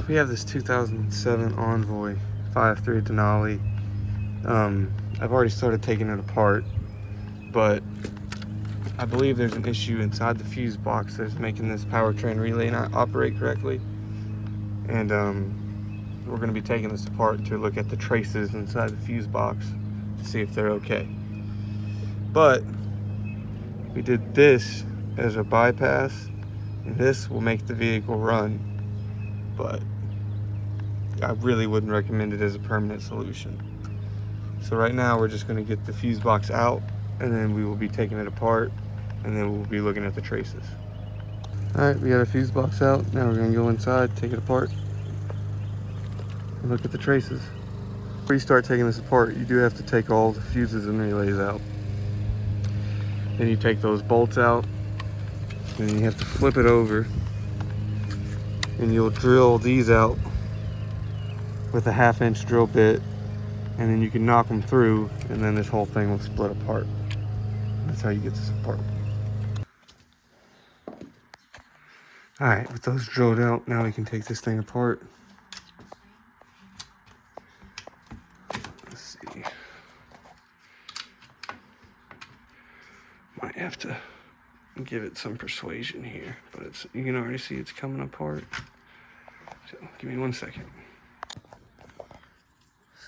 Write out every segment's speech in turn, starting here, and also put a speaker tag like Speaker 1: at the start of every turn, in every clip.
Speaker 1: we have this 2007 Envoy 5.3 Denali. I've already started taking it apart, but I believe there's an issue inside the fuse box that's making this powertrain relay not operate correctly. And we're going to be taking this apart to look at the traces inside the fuse box to see if they're okay. But we did this as a bypass, and this will make the vehicle run, but I really wouldn't recommend it as a permanent solution. So right now we're just going to get the fuse box out, and then we will be taking it apart, and then we'll be looking at the traces. Alright, we got our fuse box out. Now we're going to go inside, take it apart, and look at the traces. Before you start taking this apart, you do have to take all the fuses and relays out. Then you take those bolts out, and then you have to flip it over, and you'll drill these out with a 1/2-inch drill bit, and then you can knock them through, and then this whole thing will split apart. That's how you get this apart. Alright, with those drilled out, now we can take this thing apart. Let's see. Might have to give it some persuasion here, but you can already see it's coming apart. So give me 1 second.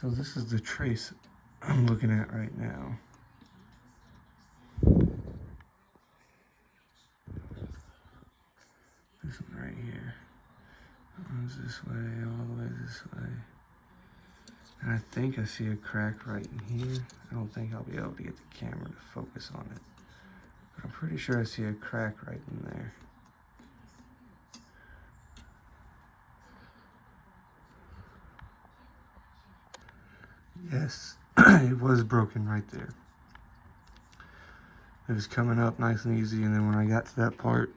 Speaker 1: So this is the trace I'm looking at right now. This one right here. That runs this way, all the way this way. And I think I see a crack right in here. I don't think I'll be able to get the camera to focus on it, but I'm pretty sure I see a crack right in there. Yes, it was broken right there. It was coming up nice and easy, and then when I got to that part,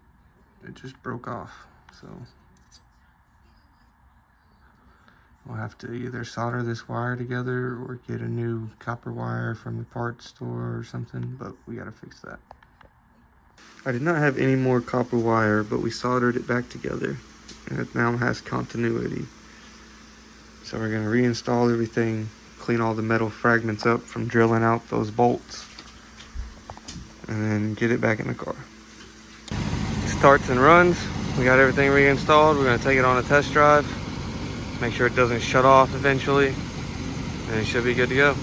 Speaker 1: it just broke off. So we'll have to either solder this wire together or get a new copper wire from the parts store or something, but we gotta fix that. I did not have any more copper wire, but we soldered it back together, and it now has continuity. So we're gonna reinstall everything, clean all the metal fragments up from drilling out those bolts, and then get it back in the car. It starts and runs. We got everything reinstalled. We're going to take it on a test drive, make sure it doesn't shut off eventually, and it should be good to go.